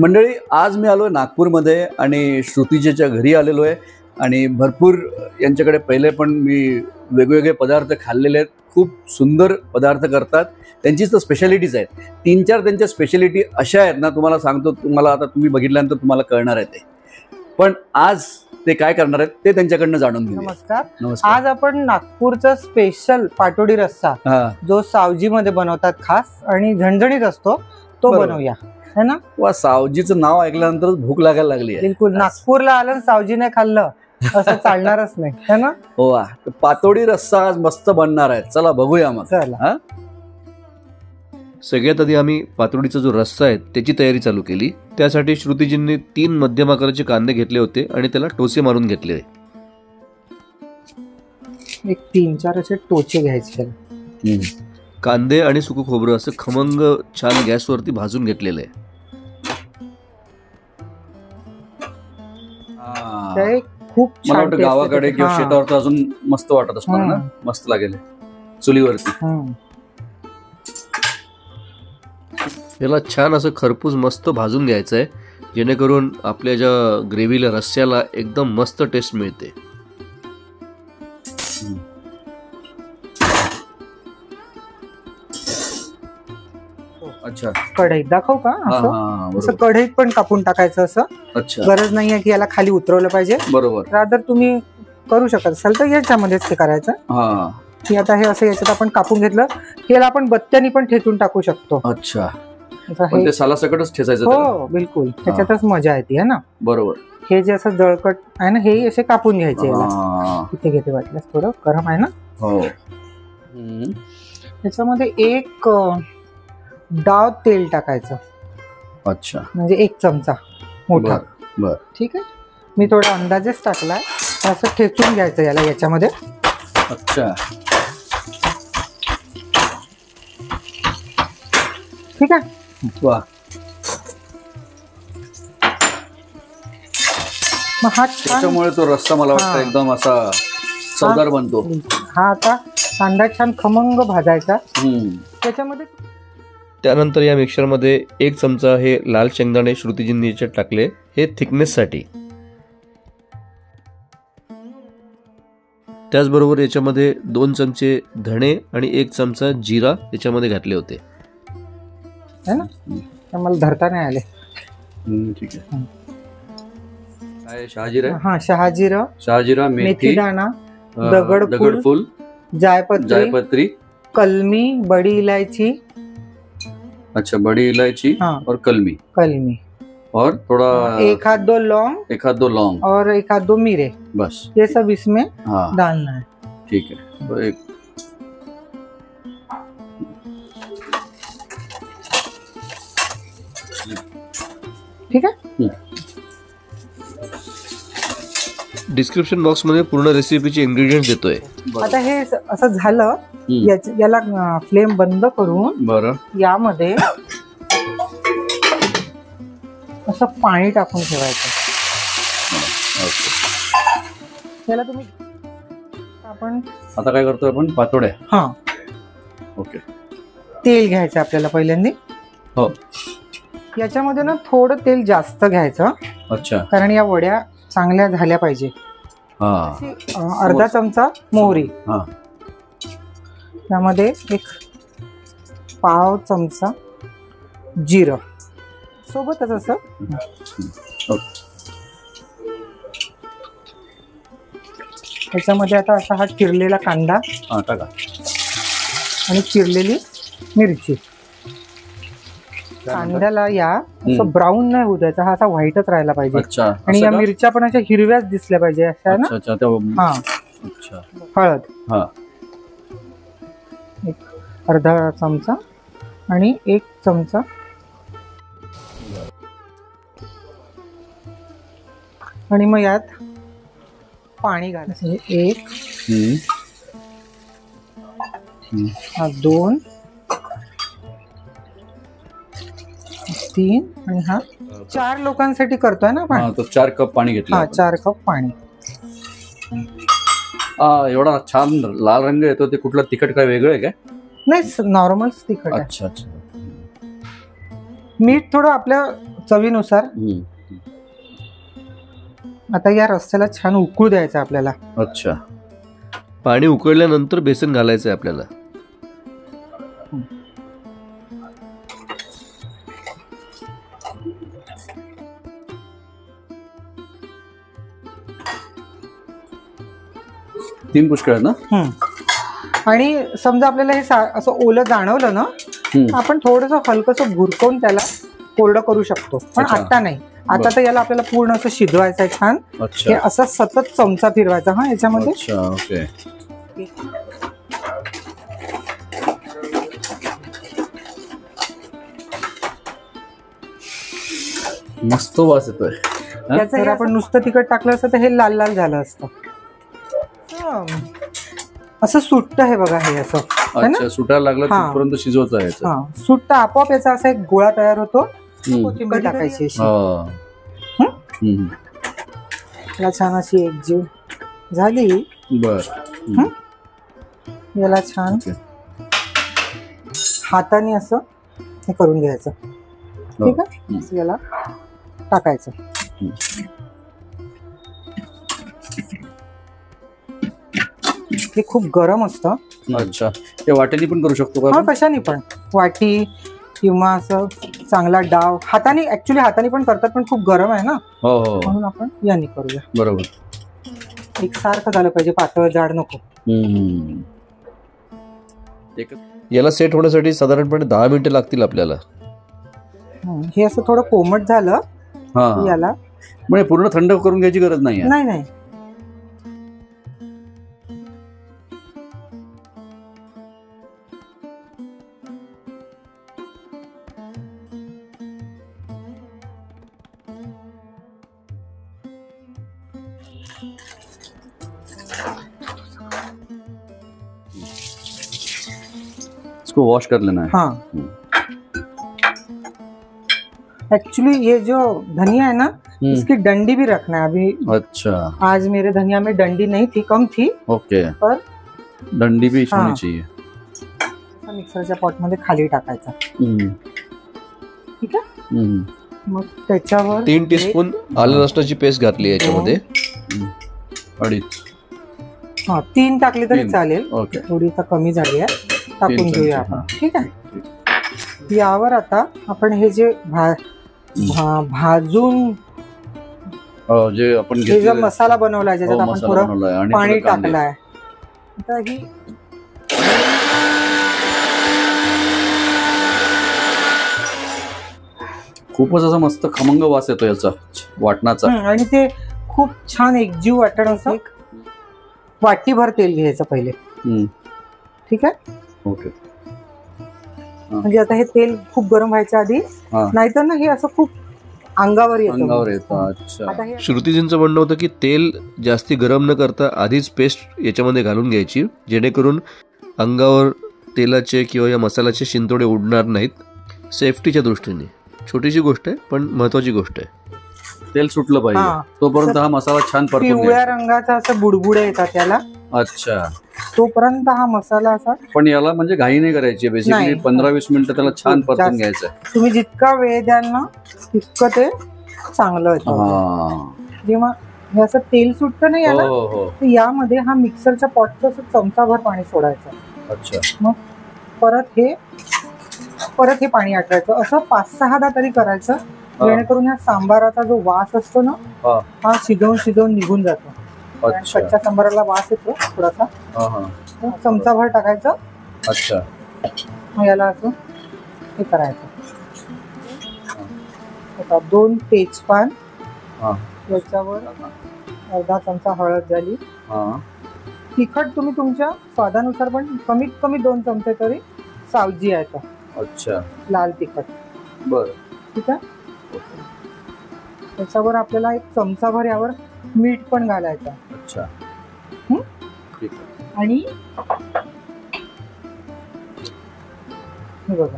मंडळी, आज मी आलो आहे नागपूरमध्ये आणि श्रुतीजीच्या घरी आलेलो आहे आणि भरपूर यांच्याकडे पहिले पण मी वेगवेगळे पदार्थ खाल्लेले आहेत. खूप सुंदर पदार्थ करतात. त्यांचीच तर स्पेशालिटीज आहेत. 3-4 त्यांच्या स्पेशालिटी अशा आहेत ना, तुम्हाला सांगतो, तुम्हाला आता तुम्ही बघितल्यानंतर तुम्हाला कळणार आहे ते. पण आज ते काय करणार आहेत ते त्यांच्याकडनं जाणून घेऊ. नमस्कार. आज आपण नागपूरचा स्पेशल पाटोडी रस्सा जो सावजीमध्ये बनवतात खास आणि झणझणीत असतो तो बनवूया, है ना. वा, सावजीचं नाव ऐकल्यानंतर भूक लागायला लागली आहे. बिलकुल. नागपूरला आलं सावजीने खाल्लं असं चालणारच नाही, है ना. वा, पातोडी रस्सा आज मस्त बनणार आहे. चला बघूया मग. चला. सगळ्यात आधी आम्ही पातोडीचा जो रस्सा आहे त्याची तयारी चालू केली. त्यासाठी श्रुतीजींनी 3 मध्यम आकाराचे कांदे घेतले होते आणि त्याला टोचे मारून घेतले. एक 3-4 असे टोचे घ्यायचे. कांदे आणि सुकं खोबरं असं खमंग छान गॅसवरती भाजून घेतलेलं आहे. खूप मला वाटतं गावाकडे किंवा शेतावर तर अजून मस्त वाटत असणार ना. मस्त लागेल चुलीवरती. याला छान असं खरपूस मस्त भाजून घ्यायचं आहे, जेणेकरून आपल्या ज्या ग्रेव्हीला रस्स्याला एकदम मस्त टेस्ट मिळते. अच्छा, कढईत दाखव का. असं कढईत पण कापून टाकायचं असं. अच्छा, गरज नाहीये की याला खाली उतरवलं पाहिजे. बरोबर. रादर तुम्ही करू शकत असाल तर याच्यामध्येच ते करायचं. की आता हे असं याच्यात आपण कापून घेतलं की याला आपण बत्त्यानी पण ठेचून टाकू शकतो. अच्छा, पण ते सालासकटच ठेचायचं. हो बिलकुल, त्याच्यातच मजा येते, है ना. बरोबर. हे जे असं जळकट आहे ना, हे असे कापून घ्यायचे. इथे घेते वाटल्यास, थोडं गरम आहे ना. हो. त्याच्यामध्ये एक डाव तेल टाकायचं. अच्छा, म्हणजे 1 चमचा मोठा. बर, ठीक आहे. मी थोडा अंदाजेच टाकलाय. असं ठेचून घ्यायचं याला याच्यामध्ये. अच्छा, ठीक आहे. वा, मग हा त्याच्यामुळे तो रस्सा मला वाटतं एकदम असा चवदार बनतो. हा आता कांदा छान खमंग भाजायचा त्याच्यामध्ये. त्यानंतर या मिक्सरमध्ये 1 चमचा हे लाल शेंगदाणे श्रुतीजींनी याच्यात टाकले, हे थिकनेससाठी. त्याचबरोबर याच्यामध्ये 2 चमचे धणे आणि 1 चमचा जिरा याच्यामध्ये घातले होते, है ना. मला धरता नाही आले. ठीक आहे. काय शहाजिरा? हा, शहाजिरा, मेथी दाणा, दगडफूल, जायपत्री, कलमी, बड़ी इलायची. अच्छा, बड़ी इलायची और कलमी और थोड़ा 1-2 लौंग और 1-2 मिरे. बस, ये सब इसमें डालना है. ठीक है. तो एक ठीक आहे. डिस्क्रिप्शन बॉक्स मध्ये पूर्ण रेसिपीचे इन्ग्रेडियंट्स देतोय. आता हे असं झालं, याला फ्लेम बंद करून बरं यामध्ये असं पाणी टाकून ठेवायचं. याला तुम्ही आपण आता काय करतोय आपण? पातोड्या. हा, ओके. तेल घ्यायचं आपल्याला पहिल्यांदा. हो. याच्यामध्ये ना थोडं तेल जास्त घ्यायचं. अच्छा, कारण या वड्या चांगल्या झाल्या पाहिजे. अर्धा चमचा मोहरी, त्यामध्ये 1 पाव चमचा जिरं सोबतच असं. त्याच्यामध्ये आता असा हा चिरलेला कांदा टाका आणि चिरलेली मिरची. कांद्याला या असं ब्राऊन नाही होऊ द्यायचा, हा असा व्हाईटच राहायला पाहिजे. आणि या मिरच्या पण अशा हिरव्याच दिसल्या पाहिजे अशा ना. हा, हळद 1 अर्धा चमचा आणि 1 चमचा. आणि मग यात पाणी घालायचं. 1, 2, 3 आणि हा 4 लोकांसाठी करतोय ना आपण. तो 4 कप पाणी घेतलं. हा, 4 कप पाणी. एवढा छान लाल रंग येतो. ते कुठलं तिखट काय वेगळं आहे काय? नाही, नॉर्मल तिखट आहे. अच्छा अच्छा. मीठ थोडं आपल्या चवीनुसार. आता या रस्स्याला छान उकळू द्यायचं आपल्याला. अच्छा. पाणी उकळल्यानंतर बेसन घालायचं आहे आपल्याला. तीन पुष्कळ ना. आणि समजा आपल्याला हे असं ओलं जाणवलं ना, आपण थोडंसं हलकंसं भुरकवून त्याला कोरडं करू शकतो, पण आता नाही. आता तर याला आपल्याला पूर्ण असं शिजवायचं आहे छान. हे असं सतत चमचा फिरवायचा हा याच्यामध्ये. ओके. मस्त वास येतोय. जर आपण नुसतं तिखट टाकलं असतं तर हे लाल लाल झालं असतं. असं सुट्ट हे बघा, हे असं. अच्छा, सुटायला लागलं तिथपर्यंत शिजवायचं आहे. सुट्ट आपोआप याचा असा एक गोळा तयार होतो. कोथिंबीर टाकायची छान अशी एकजीव झाली. बर. याला छान हाताने असं हे करून घ्यायचं. ठीक आहे, याला टाकायचं. हे खूप गरम असतं. अच्छा, ते वाटेनी पण करू शकतो का? कशाने पण, वाटी किंवा असं चांगला डाव. हाताने, ऍक्च्युली हाताने पण करतात, पण खूप गरम आहे ना, म्हणून आपण याने करूया. बरोबर. एक सारखं झालं पाहिजे, पातळ जाड नको. याला सेट होण्यासाठी साधारणपणे 10 मिनिटं लागतील आपल्याला. हे असं थोडं कोमट झालं याला, म्हणजे पूर्ण थंड करून घ्यायची गरज नाही. नाही. इसको वॉश कर लेना है. हाँ, एक्चुअली ये जो धनिया है ना, इसकी डंडी भी रखना है अभी. अच्छा. आज मेरे धनिया में डंडी नहीं थी, कम थी. ओके. पर डंडी भी होनी चाहिए. मिक्सरच्या पॉट मध्ये खाली टाकायचा. ठीक आहे. मग त्याच्यावर 3 टीस्पून आलं लसणाची पेस्ट घातली याच्यामध्ये. 3 टाकली तरी चालेल. ओके. थोडी तर कमी झाली आहे, टाकून घेऊया आपण. ठीक आहे. यावर आता आपण हे जे भाजून जे आपण हे जो मसाला बनवलाय, ज्याच्यात आपण थोडं पाणी टाकलंय, आता ही खूपच असा मस्त खमंग वास येतो याचा वाटणाचा. आणि ते खूप छान एकजीव वाटण. असं वाटीभर तेल घ्यायचं पहिले. ठीक आहे. ओके. म्हणजे आता हे तेल खूप गरम व्हायच्या आधी, नाहीतर ना हे असं खूप अंगावर येतं. अच्छा. श्रुतीजींचं म्हणणं होतं की तेल जास्ती गरम न करता आधीच पेस्ट याच्यामध्ये घालून घ्यायची, जेणेकरून अंगावर तेलाचे किंवा या मसाल्याचे शिंतोडे उडणार नाहीत. सेफ्टीच्या दृष्टीने छोटीशी गोष्ट आहे, पण महत्वाची गोष्ट आहे. तेल सुटलं पाहिजे तोपर्यंत हा मसाला छान परतून घ्यायचा. पिवळ्या रंगाचा असं बुडबुडे येतात त्याला. अच्छा. तोपर्यंत हा मसाला असा. पण याला म्हणजे घाई नाही करायची, बेसिकली 15-20 मिनिटं त्याला छान परतून घ्यायचं. तुम्ही जितका वेळ द्याल ना तितकं ते चांगलं होतं. जेव्हा हे असं तेल सुटतं ना याला, तर यामध्ये हा मिक्सरच्या पॉटचं असं चमचाभर पाणी सोडायचं. अच्छा. मग परत हे पाणी आटवायचं. असं 5-6दा तरी करायचं, जेणेकरून ह्या सांबाराचा जो वास असतो ना, हा शिजवून निघून जातो. कच्च्या सांबाराला वास येतो थोडासा. चमचाभर टाकायचं. अच्छा. मग याला असं हे करायचं. 2 तेजपान, याच्यावर अर्धा चमचा हळद झाली. तिखट तुम्ही तुमच्या स्वादानुसार, पण कमीत कमी 2 चमचे तरी सावजी आहे. अच्छा. लाल तिखट. बर. ठीक आहे. त्याच्यावर आपल्याला 1 चमचाभर यावर मीठ पण घालायचं. अच्छा. आणि हे बघा,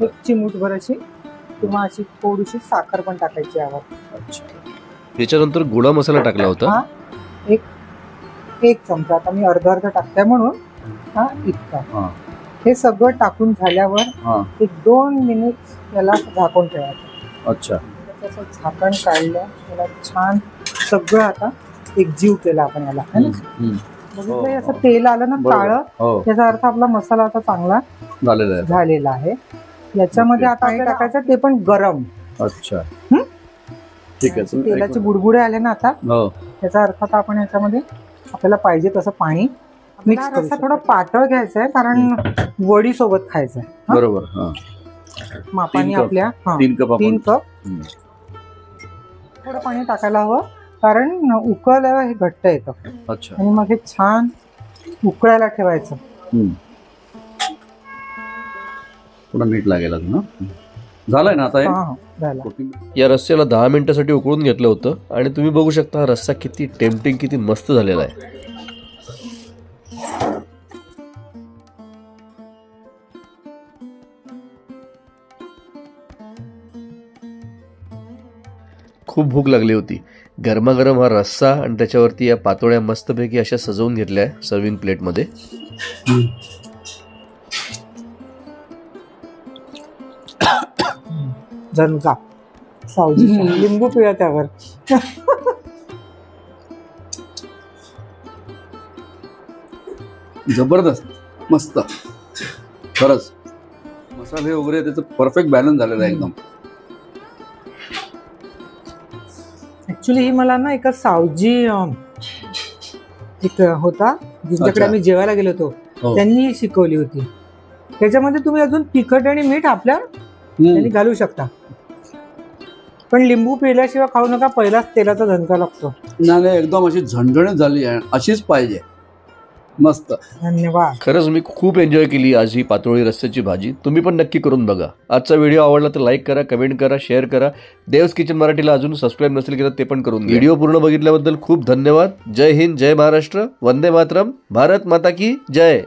1 चिमूटभर अशी किंवा अशी थोडीशी साखर पण टाकायची यावर. अच्छा. त्याच्यानंतर गोडा मसाला टाकला होता. एक चमचा. आता मी अर्धा टाकते म्हणून हा इतका. हे सगळं टाकून झाल्यावर हा. एक 2 मिनिट याला झाकून ठेवायचं. अच्छा. त्याचं झाकण काढलं, त्याला छान सगळं आता एक जीव केला आपण याला, है ना? बघितलं असं तेल आलं ना काळं, त्याचा अर्थ आपला मसाला आता चांगला झालेला आहे. याच्यामध्ये आता काय टाकायचं ते पण गरम. अच्छा, ठीक आहे. तेलाचे बुडबुडे आले ना आता, त्याचा अर्थ आता आपण याच्यामध्ये आपल्याला पाहिजे तसं पाणी मिक्स करू. थोडं पातळ घ्यायचं आहे कारण वडी सोबत खायचं आहे. बरोबर. मापाने आपल्या 3 कप. थोडं पाणी टाकायला हवं कारण उकळल्यावर हे घट्ट येतं. अच्छा. आणि मग हे छान उकळायला ठेवायचं. थोडं मीठ लागेल ना. झालंय ना आता हे? या रस्स्याला 10 मिनिटासाठी उकळून घेतलं होतं आणि तुम्ही बघू शकता हा रस्सा किती टेम्पटिंग, किती मस्त झालेला आहे. खूप भूक लागली होती. गरमागरम हा रस्सा आणि त्याच्यावरती या पातोळ्या मस्तपैकी अशा सजवून घेतल्या सर्विंग प्लेटमध्ये. झणका सावजी, लिंबू पिळा त्यावर. जबरदस्त, मस्त खरंच. मसाले वगैरे त्याचं परफेक्ट बॅलन्स झालेलं आहे एकदम. ऍक्च्युली ही मला ना एका सावजी एक होता जिच्याकडे आम्ही जेवायला गेलो होतो, त्यांनी शिकवली होती. त्याच्यामध्ये तुम्ही अजून तिखट आणि मीठ आपल्या घालू शकता, पण लिंबू पिळल्याशिवाय खाऊ नका. पहिलाच तेलाचा झणका लागतो. नाही, एकदम अशी झणझणीत झाली आहे, अशीच पाहिजे. मस्त, धन्यवाद. खरंच मी खूप एन्जॉय केली आज ही पातोळी रस्स्याची भाजी. तुम्ही पण नक्की करून बघा. आजचा व्हिडिओ आवडला तर लाईक करा, कमेंट करा, शेअर करा. देव्स किचन मराठीला अजून सबस्क्राईब नसेल केलं ते पण करून घ्या. व्हिडिओ पूर्ण बघितल्याबद्दल खूप धन्यवाद. जय हिंद, जय महाराष्ट्र, वंदे मातरम, भारत माता की जय.